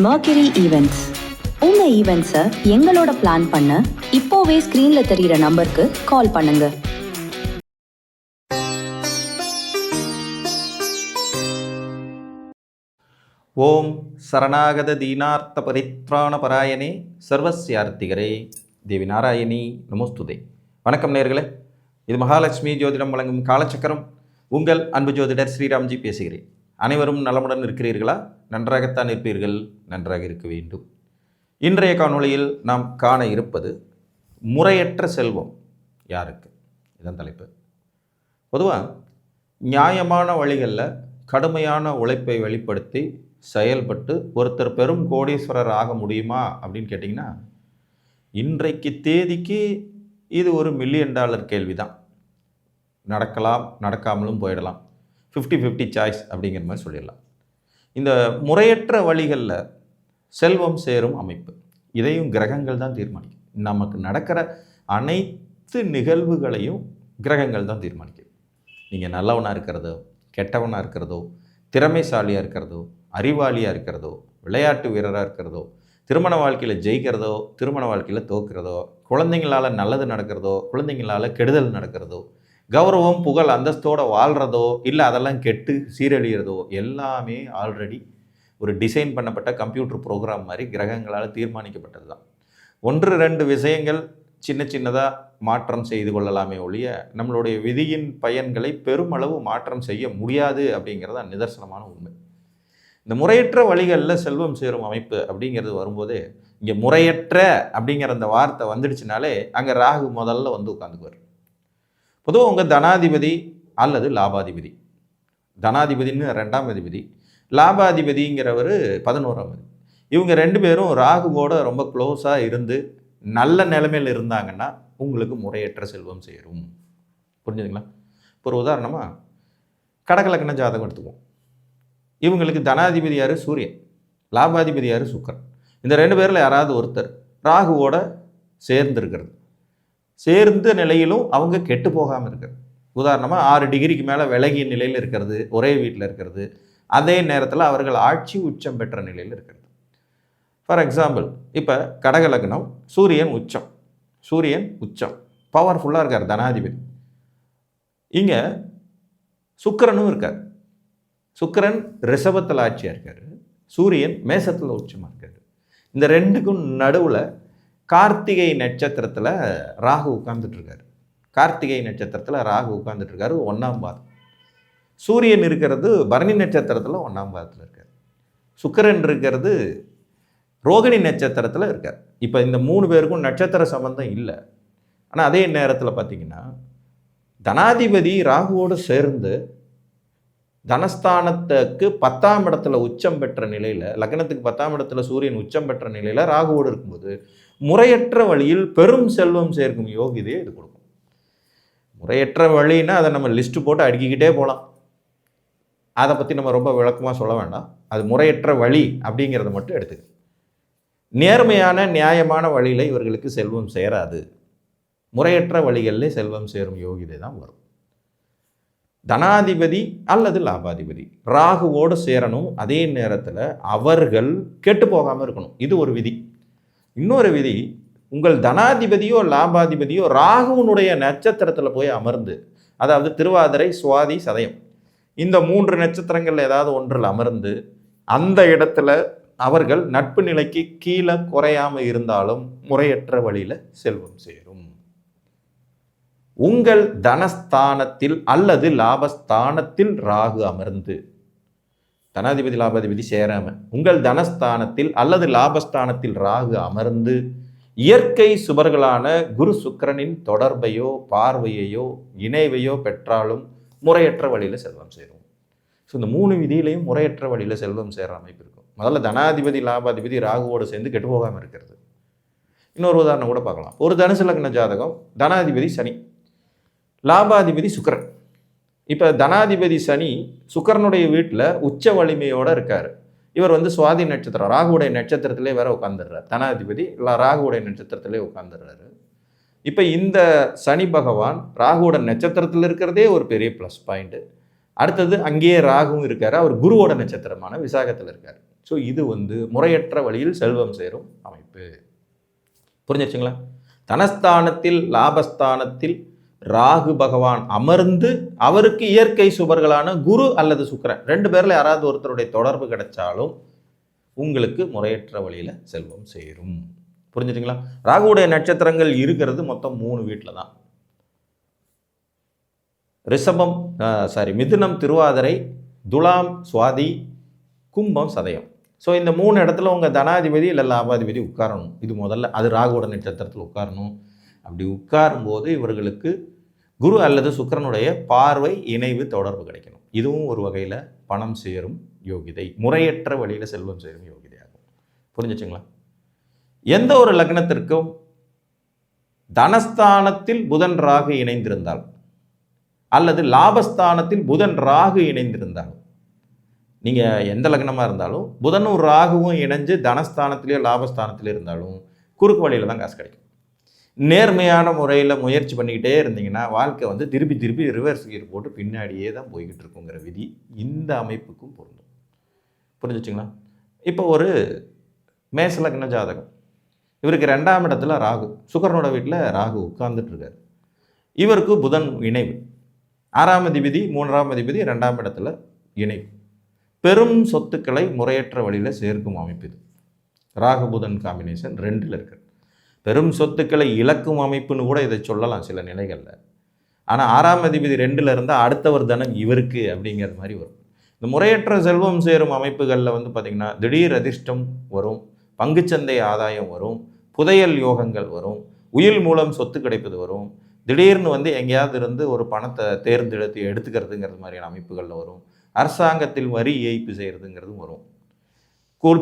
Mercury Events. உங்க ஈவெண்ட்ஸை எங்களோட plan பண்ண இப்போவே ஸ்கிரீன்ல தெரியுற நம்பருக்கு கால் பண்ணுங்க. ஓம் சரணாகத தீனார்த்த பரித்ராண பராயணே சர்வஸ்யார்த்திகரே தேவி நாராயணி நமோஸ்துதே. வணக்கம் நேயர்களே, இது மகாலட்சுமி ஜோதிடம் வழங்கும் காலச்சக்கரம். உங்கள் அன்பு ஜோதிடர் ஸ்ரீராம்ஜி பேசுகிறேன். அனைவரும் நலமுடன் இருக்கிறீர்களா? நன்றாகத்தான் இருப்பீர்கள், நன்றாக இருக்க வேண்டும். இன்றைய காணொளியில் நாம் காண இருப்பது முறையற்ற செல்வம் யாருக்கு, இதன் தலைப்பு. பொதுவாக நியாயமான வழிகளில் கடுமையான உழைப்பை வெளிப்படுத்தி செயல்பட்டு ஒருத்தர் பெரும் கோடீஸ்வரர் ஆக முடியுமா அப்படின்னு கேட்டிங்கன்னா, இன்றைக்கு தேதிக்கு இது ஒரு $1 மில்லியன் கேள்வி தான். நடக்கலாம், நடக்காமலும் போயிடலாம். 50-50 சாய்ஸ் அப்படிங்கிற மாதிரி சொல்லிடலாம். இந்த முறையற்ற வழிகளில் செல்வம் சேரும் அமைப்பு, இதையும் கிரகங்கள் தான் தீர்மானிக்கும். நமக்கு நடக்கிற அனைத்து நிகழ்வுகளையும் கிரகங்கள் தான் தீர்மானிக்கும். நீங்கள் நல்லவனாக இருக்கிறதோ, கெட்டவனாக இருக்கிறதோ, திறமைசாலியாக இருக்கிறதோ, அறிவாளியாக இருக்கிறதோ, விளையாட்டு வீரராக இருக்கிறதோ, திருமண வாழ்க்கையில் ஜெயிக்கிறதோ, திருமண வாழ்க்கையில் தோற்கிறதோ, குழந்தைங்களால் நல்லது நடக்கிறதோ, குழந்தைங்களால் கெடுதல் நடக்கிறதோ, கௌரவம் புகழ் அந்தஸ்தோடு வாழ்கிறதோ, இல்லை அதெல்லாம் கெட்டு சீரழிகிறதோ, எல்லாமே ஆல்ரெடி ஒரு டிசைன் பண்ணப்பட்ட கம்ப்யூட்டர் ப்ரோக்ராம் மாதிரி கிரகங்களால் தீர்மானிக்கப்பட்டது தான். 1-2 விஷயங்கள் சின்ன சின்னதாக மாற்றம் செய்து கொள்ளலாமே ஒழிய நம்மளுடைய விதியின் பயன்களை பெருமளவு மாற்றம் செய்ய முடியாது அப்படிங்கிறது நிதர்சனமான உண்மை. இந்த முறையற்ற வழிகளில் செல்வம் சேரும் அமைப்பு அப்படிங்கிறது வரும்போது, இங்கே முறையற்ற அப்படிங்கிற அந்த வார்த்தை வந்துடுச்சுனாலே அங்கே ராகு முதல்ல வந்து உட்காந்துக்குவார். பொதுவாக உங்கள் தனாதிபதி அல்லது லாபாதிபதி, தனாதிபதினு 2ஆம் அதிபதி, லாபாதிபதிங்கிறவர் 11ஆம் அதிபதி. இவங்க 2 பேரும் ராகுவோட ரொம்ப க்ளோஸாக இருந்து நல்ல நிலைமையில் இருந்தாங்கன்னா உங்களுக்கு முறையற்ற செல்வம் சேரும். புரிஞ்சுதுங்களா? ஒரு உதாரணமாக கடகலக்கண ஜாதகம் எடுத்துக்குவோம். இவங்களுக்கு தனாதிபதி யார்? சூரியன். லாபாதிபதி யார்? சுக்கிரன். இந்த 2 பேரில் யாராவது ஒருத்தர் ராகுவோட சேர்ந்துருக்கிறது, சேர்ந்த நிலையிலும் அவங்க கெட்டு போகாமல் இருக்கிறது. உதாரணமாக 6 டிகிரிக்கு மேலே விலகிய நிலையில் இருக்கிறது, ஒரே வீட்டில் இருக்கிறது, அதே நேரத்தில் அவர்கள் ஆட்சி உச்சம் பெற்ற நிலையில் இருக்கிறது. ஃபார் எக்ஸாம்பிள், இப்போ கடகலக்னம், சூரியன் உச்சம், சூரியன் உச்சம் பவர்ஃபுல்லாக இருக்கார் தனாதிபதி. இங்கே சுக்கிரனும் இருக்கார். சுக்கிரன் ரிஷபத்தில் ஆட்சியாக இருக்கார், சூரியன் மேசத்தில் உச்சமாக இருக்கார். இந்த 2க்கும் நடுவில் கார்த்திகை நட்சத்திரத்தில் ராகு உட்கார்ந்துட்டுருக்காரு. கார்த்திகை நட்சத்திரத்தில் ராகு உட்கார்ந்துட்டுருக்காரு, 1ஆம் பாதம். சூரியன் இருக்கிறது பரணி நட்சத்திரத்தில் 1ஆம் பாதத்தில் இருக்கார். சுக்கிரன் இருக்கிறது ரோகிணி நட்சத்திரத்தில் இருக்கார். இப்போ இந்த 3 பேருக்கும் நட்சத்திர சம்பந்தம் இல்லை. ஆனால் அதே நேரத்தில் பார்த்திங்கன்னா தனாதிபதி ராகுவோடு சேர்ந்து தனஸ்தானத்துக்கு 10ஆம் இடத்துல உச்சம் பெற்ற நிலையில், லக்னத்துக்கு 10ஆம் இடத்துல சூரியன் உச்சம் பெற்ற நிலையில் ராகுவோடு இருக்கும்போது முறையற்ற வழியில் பெரும் செல்வம் சேர்க்கும் யோகிதையை இது கொடுக்கும். முறையற்ற வழின்னா அதை நம்ம லிஸ்ட்டு போட்டு அடுக்கிக்கிட்டே போகலாம். அதை பற்றி நம்ம ரொம்ப விளக்கமாக சொல்ல வேண்டாம். அது முறையற்ற வழி அப்படிங்கிறத மட்டும் எடுத்துக்க. நேர்மையான நியாயமான வழியில் இவர்களுக்கு செல்வம் சேராது. முறையற்ற வழிகளில் செல்வம் சேரும் யோகிதை தான் வரும். தனாதிபதி அல்லது லாபாதிபதி ராகுவோடு சேரணும், அதே நேரத்தில் அவர்கள் கெட்டு போகாமல் இருக்கணும். இது ஒரு விதி. இன்னொரு விதி, உங்கள் தனாதிபதியோ லாபாதிபதியோ ராகுவனுடைய நட்சத்திரத்தில் போய் அமர்ந்து, அதாவது திருவாதிரை, சுவாதி, சதயம், இந்த 3 நட்சத்திரங்கள் ஏதாவது ஒன்றில் அமர்ந்து அந்த இடத்துல அவர்கள் நட்பு நிலைக்கு கீழே குறையாமல் இருந்தாலும் முறையற்ற வழியில் செல்வம் சேரும். உங்கள் தனஸ்தானத்தில் அல்லது லாபஸ்தானத்தில் ராகு அமர்ந்து, தனாதிபதி லாபாதிபதி சேராம உங்கள் தனஸ்தானத்தில் அல்லது லாபஸ்தானத்தில் ராகு அமர்ந்து இயற்கை சுபர்களான குரு சுக்கிரனின் தொடர்பையோ பார்வையையோ இணைவையோ பெற்றாலும் முறையற்ற வழியில் செல்வம் சேரும். ஸோ இந்த 3 விதியிலையும் முறையற்ற வழியில் செல்வம் சேர அமைப்பு இருக்கும். முதல்ல தனாதிபதி லாபாதிபதி ராகுவோடு சேர்ந்து கெட்டு போகாமல் இருக்கிறது. இன்னொரு உதாரணம் கூட பார்க்கலாம். ஒரு தனுசு லக்ன ஜாதகம், தனாதிபதி சனி, லாபாதிபதி சுக்கிரன். இப்போ தனாதிபதி சனி சுக்கிரனுடைய வீட்டில் உச்ச வலிமையோடு இருக்கார். இவர் சுவாதி நட்சத்திரம், ராகுவுடைய நட்சத்திரத்திலே வேற உட்காந்துடுறார். தனாதிபதி ராகுவுடைய நட்சத்திரத்திலே உட்காந்துடுறாரு. இப்போ இந்த சனி பகவான் ராகுவோட நட்சத்திரத்தில் இருக்கிறதே ஒரு பெரிய ப்ளஸ் பாயிண்ட்டு. அடுத்தது அங்கேயே ராகுவும் இருக்கார், அவர் குருவோட நட்சத்திரமான விசாகத்தில் இருக்கார். ஸோ இது வந்து முறையற்ற வழியில் செல்வம் சேரும் அமைப்பு. புரிஞ்சிச்சுங்களா? தனஸ்தானத்தில் லாபஸ்தானத்தில் ராகு பகவான் அமர்ந்து அவருக்கு இயற்கை சுபர்களான குரு அல்லது சுக்கிரன் 2 பேரில் யாராவது ஒருத்தருடைய தொடர்பு கிடைச்சாலும் உங்களுக்கு முறையற்ற வழியில் செல்வம் சேரும். புரிஞ்சுட்டுங்களா? ராகுவுடைய நட்சத்திரங்கள் இருக்கிறது மொத்தம் 3 வீட்டில் தான். ரிஷபம் மிதுனம் திருவாதிரை, துலாம் சுவாதி, கும்பம் சதயம். ஸோ இந்த 3 இடத்துல உங்கள் தனாதிபதி இல்லை லாபாதிபதி உட்காரணும். இது முதல்ல அது ராகுவோட நட்சத்திரத்தில் உட்காரணும். அப்படி உட்காரும்போது இவர்களுக்கு குரு அல்லது சுக்கிரனுடைய பார்வை இணைவு தொடர்பு கிடைக்கணும். இதுவும் ஒரு வகையில் பணம் சேரும் யோகிதை, முறையற்ற வழியில் செல்வம் சேரும் யோகிதையாகும். புரிஞ்சிச்சுங்களா? எந்த ஒரு லக்னத்திற்கும் தனஸ்தானத்தில் புதன் ராகு இணைந்திருந்தால் அல்லது லாபஸ்தானத்தில் புதன் ராகு இணைந்திருந்தால், நீங்கள் எந்த லக்னமாக இருந்தாலும் புதனும் ராகுவும் இணைஞ்சு தனஸ்தானத்திலேயோ லாபஸ்தானத்திலே இருந்தாலும் குறுக்கு வழியில் தான் காசு கிடைக்கும். நேர்மையான முறையில் முயற்சி பண்ணிக்கிட்டே இருந்தீங்கன்னா வாழ்க்கை வந்து திருப்பி திருப்பி ரிவர்ஸ் கியர் போட்டு பின்னாடியே தான் போய்கிட்டு இருக்குங்கிற விதி இந்த அமைப்புக்கும் பொருந்தும். புரிஞ்சிச்சுங்களா? இப்போ ஒரு மேஷ லக்ன ஜாதகம், இவருக்கு 2ஆம் இடத்துல ராகு, சுக்கிரனோட வீட்டில் ராகு உட்கார்ந்துட்டு இருக்காரு. இவருக்கு புதன் இணைவு, 6ஆம் அதிபதி 3ஆம் அதிபதி 2ஆம் இடத்துல இணைவு. பெரும் சொத்துக்களை முறையற்ற வழியில் சேர்க்கும் அமைப்பு இது. ராகு புதன் காம்பினேஷன் 2ல் இருக்கு. பெரும் சொத்துக்களை இழக்கும் அமைப்புன்னு கூட இதை சொல்லலாம் சில நிலைகளில். ஆனால் 6ஆம் அதிபதி 2ல் இருந்தால் அடுத்தவர் தனம் இவருக்கு அப்படிங்கிற மாதிரி வரும். இந்த முறையற்ற செல்வம் சேரும் அமைப்புகளில் வந்து பார்த்திங்கன்னா திடீர் அதிர்ஷ்டம் வரும், பங்குச்சந்தை ஆதாயம் வரும், புதையல் யோகங்கள் வரும், உயில் மூலம் சொத்து கிடைப்பது வரும், திடீர்னு வந்து எங்கேயாவது இருந்து ஒரு பணத்தை தேர்ந்தெடுத்து எடுத்துக்கிறதுங்கிறது மாதிரியான அமைப்புகளில் வரும், அரசாங்கத்தில் வரி ஏய்ப்பு செய்கிறதுங்கிறதும் வரும்,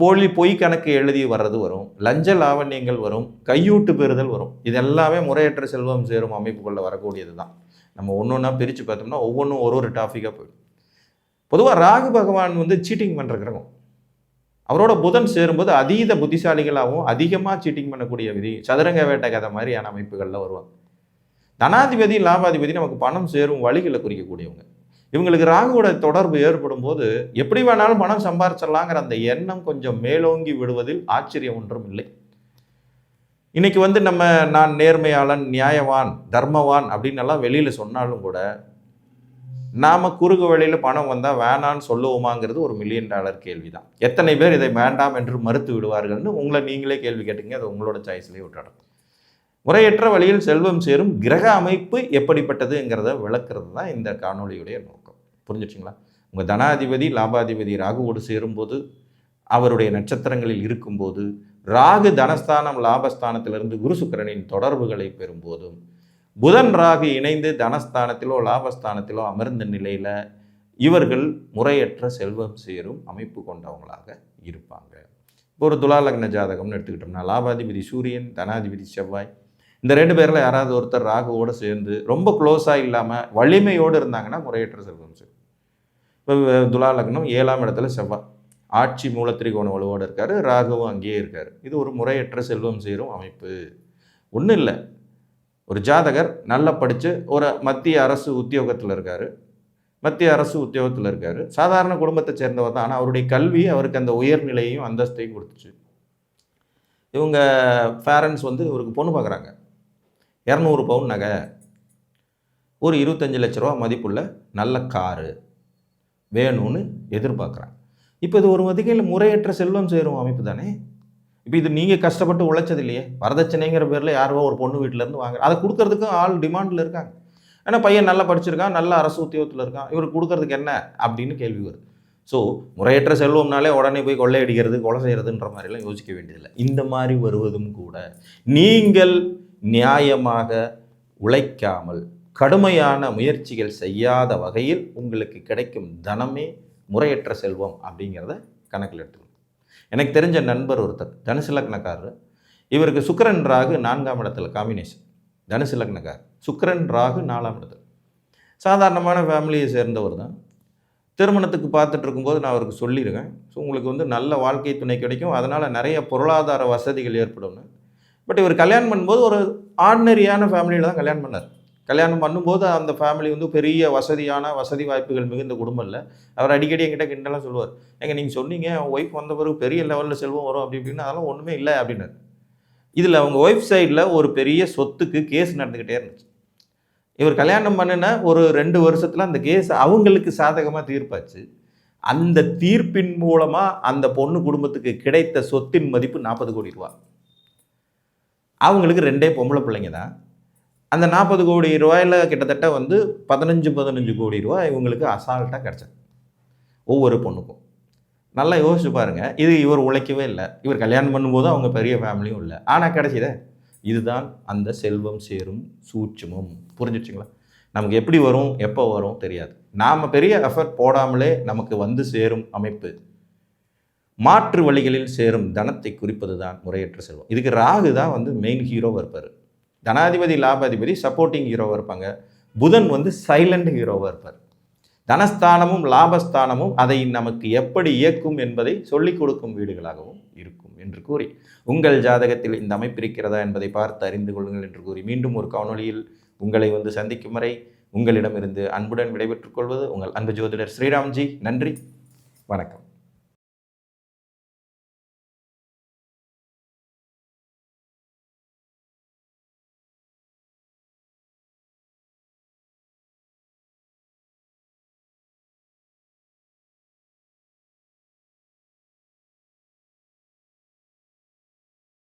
போலி பொய் கணக்கு எழுதி வர்றது வரும், லஞ்ச லாவண்யங்கள் வரும், கையூட்டு பெறுதல் வரும். இது எல்லாமே முறையற்ற செல்வம் சேரும் அமைப்புகளில் வரக்கூடியது தான். நம்ம ஒன்று ஒன்றா பிரித்து பார்த்தோம்னா ஒவ்வொன்றும் ஒரு டாப்பிக்காக போயிடும். பொதுவாக ராகு பகவான் வந்து சீட்டிங் பண்ணுற கிரகம். அவரோட புதன் சேரும்போது அதீத புத்திசாலிகளாகவும் அதிகமாக சீட்டிங் பண்ணக்கூடிய விதி, சதுரங்க வேட்டை கதை மாதிரியான அமைப்புகளில் வருவாங்க. தனாதிபதி லாபாதிபதி நமக்கு பணம் சேரும் வழிகளை குறிக்கக்கூடியவங்க. இவங்களுக்கு ராகுவோட தொடர்பு ஏற்படும் போது எப்படி வேணாலும் பணம் சம்பாரிச்சிடலாங்கிற அந்த எண்ணம் கொஞ்சம் மேலோங்கி விடுவதில் ஆச்சரியம் ஒன்றும் இல்லை. இன்னைக்கு வந்து நான் நேர்மையாளன், நியாயவான், தர்மவான் அப்படின்னு எல்லாம் வெளியில் சொன்னாலும் கூட நாம் குறுக்கு வழியில் பணம் வந்தால் வேணான்னு சொல்லுவோமாங்கிறது ஒரு $1 மில்லியன் கேள்வி தான். எத்தனை பேர் இதை வேண்டாம் என்று மறுத்து விடுவார்கள்னு உங்களை நீங்களே கேள்வி கேட்டீங்க. அது உங்களோட சாய்ஸ்லேயே விட்டுடும். முறையற்ற வழியில் செல்வம் சேரும் கிரக அமைப்பு எப்படிப்பட்டதுங்கிறத விளக்குறது தான் இந்த காணொலியுடைய நோக்கம். புரிஞ்சிச்சிங்களா? உங்கள் தனாதிபதி லாபாதிபதி ராகுவோடு சேரும்போது, அவருடைய நட்சத்திரங்களில் இருக்கும்போது, ராகு தனஸ்தானம் லாபஸ்தானத்திலிருந்து குரு சுக்கிரனின் தொடர்புகளை பெறும்போதும், புதன் ராகு இணைந்து தனஸ்தானத்திலோ லாபஸ்தானத்திலோ அமர்ந்த நிலையில் இவர்கள் முறையற்ற செல்வம் சேரும் அமைப்பு கொண்டவங்களாக இருப்பாங்க. இப்போ ஒரு துலா லக்ன ஜாதகம்னு எடுத்துக்கிட்டோம்னா லாபாதிபதி சூரியன், தனாதிபதி செவ்வாய், இந்த 2 பேரில் யாராவது ஒருத்தர் ராகுவோடு சேர்ந்து ரொம்ப க்ளோஸாக இல்லாமல் வலிமையோடு இருந்தாங்கன்னா முறையற்ற செல்வம் சேரும். இப்போ துலா லக்னம் 7ஆம் இடத்துல செவ்வாய் ஆட்சி மூலத்திரிகோண வலுவோடு இருக்கார், ராகுவும் அங்கேயே இருக்கார். இது ஒரு முறையற்ற செல்வம் சேரும் அமைப்பு. ஒன்றும் இல்லை, ஒரு ஜாதகர் நல்லா படித்து ஒரு மத்திய அரசு உத்தியோகத்தில் இருக்கார், சாதாரண குடும்பத்தை சேர்ந்தவர் தான். ஆனால் அவருடைய கல்வி அவருக்கு அந்த உயர்நிலையையும் அந்தஸ்தையும் கொடுத்துச்சு. இவங்க பேரண்ட்ஸ் வந்து இவருக்கு பொண்ணு பார்க்குறாங்க. 200 பவுன் நகை, ஒரு 25 லட்ச ரூபா மதிப்புள்ள நல்ல காரு வேணும்னு எதிர்பார்க்குறாங்க. இப்போ இது ஒரு வகையில் முறையற்ற செல்வம் சேரும் அமைப்பு தானே. இப்போ இது நீங்கள் கஷ்டப்பட்டு உழைச்சது இல்லையே, வரதட்சணைங்கிற பேரில் யாரோ ஒரு பொண்ணு வீட்டிலேருந்து வாங்க, அதை கொடுக்கறதுக்கும் ஆள் டிமாண்டில் இருக்காங்க. ஏன்னா பையன் நல்லா படிச்சிருக்கான், நல்ல அரசு உத்தியோகத்தில் இருக்கான், இவர் கொடுக்கறதுக்கு என்ன அப்படின்னு கேள்வி வருது. ஸோ முறையற்ற செல்வம்னாலே உடனே போய் கொள்ளையடிக்கிறது, கொலை செய்கிறதுன்ற மாதிரிலாம் யோசிக்க வேண்டியதில்லை. இந்த மாதிரி வருவதும் கூட நீங்கள் நியாயமாக உழைக்காமல் கடுமையான முயற்சிகள் செய்யாத வகையில் உங்களுக்கு கிடைக்கும் தனமே முறையற்ற செல்வம் அப்படிங்கிறத கணக்கில் எடுத்துக்கணும். எனக்கு தெரிஞ்ச நண்பர் ஒருத்தர் தனுசு லக்னக்காரர், இவருக்கு சுக்கிரன் ராகு 4ஆம் இடத்துல காம்பினேஷன். தனுசு லக்னக்கார், சுக்கிரன் ராகு 4ஆம் இடத்துல, சாதாரணமான ஃபேமிலியை சேர்ந்தவர் தான். திருமணத்துக்கு பார்த்துட்டு இருக்கும்போது நான் அவருக்கு சொல்லியிருக்கேன், ஸோ உங்களுக்கு வந்து நல்ல வாழ்க்கை துணை கிடைக்கும், அதனால் நிறைய பொருளாதார வசதிகள் ஏற்படும்னு. பட் இவர் கல்யாணம் பண்ணும்போது ஒரு ஆர்டினரியான ஃபேமிலியில் தான் கல்யாணம் பண்ணார். கல்யாணம் பண்ணும்போது அந்த ஃபேமிலி வந்து பெரிய வசதி வாய்ப்புகள் மிகுந்த குடும்பம் இல்லை. அவர் அடிக்கடி என்கிட்ட கிண்டலாம் சொல்லுவார், ஏங்க நீங்கள் சொன்னீங்க ஒய்ஃப் வந்த பிறகு பெரிய லெவலில் செல்வம் வரும் அப்படி இப்படின்னு, அதெல்லாம் ஒன்றுமே இல்லை அப்படின்னாரு. இதில் அவங்க ஒய்ஃப் சைடில் ஒரு பெரிய சொத்துக்கு கேஸ் நடந்துக்கிட்டே இருந்துச்சு. இவர் கல்யாணம் பண்ணின ஒரு 2 வருஷத்தில் அந்த கேஸ் அவங்களுக்கு சாதகமாக தீர்ப்பாச்சு. அந்த தீர்ப்பின் மூலமாக அந்த பொண்ணு குடும்பத்துக்கு கிடைத்த சொத்தின் மதிப்பு 40 கோடி ரூபா. அவங்களுக்கு 2 பொம்பளை பிள்ளைங்க தான். அந்த 40 கோடி ரூபாயில் கிட்டத்தட்ட வந்து 15 கோடி ரூபா இவங்களுக்கு அசால்ட்டாக கிடச்சது ஒவ்வொரு பொண்ணுக்கும். நல்லா யோசிச்சு பாருங்கள். இது இவர் உழைக்கவே இல்லை. இவர் கல்யாணம் பண்ணும்போது அவங்க பெரிய ஃபேமிலியும் இல்லை. ஆனால் கிடைச்சதே இதுதான் அந்த செல்வம் சேரும் சூட்சுமம். புரிஞ்சிடுச்சுங்களா? நமக்கு எப்படி வரும் எப்போ வரும் தெரியாது. நாம் பெரிய எஃபர்ட் போடாமலே நமக்கு வந்து சேரும் அமைப்பு மாற்று வழிகளில் சேரும் தனத்தை குறிப்பது தான் முறையற்ற செல்வம். இதுக்கு ராகு தான் வந்து மெயின் ஹீரோவாக இருப்பார். தனாதிபதி லாபாதிபதி சப்போர்ட்டிங் ஹீரோவாக இருப்பாங்க. புதன் வந்து சைலண்ட் ஹீரோவாக இருப்பார். தனஸ்தானமும் லாபஸ்தானமும் அதை நமக்கு எப்படி இயக்கும் என்பதை சொல்லிக் கொடுக்கும் வீடுகளாகவும் இருக்கும் என்று கூறி, உங்கள் ஜாதகத்தில் இந்த அமைப்பு இருக்கிறதா என்பதை பார்த்து அறிந்து கொள்ளுங்கள் என்று கூறி, மீண்டும் ஒரு காணொளியில் உங்களை வந்து சந்திக்கும் வரை உங்களிடமிருந்து அன்புடன் விடைபெற்றுக் கொள்வது உங்கள் அன்பு ஜோதிடர் ஸ்ரீராம்ஜி. நன்றி, வணக்கம்.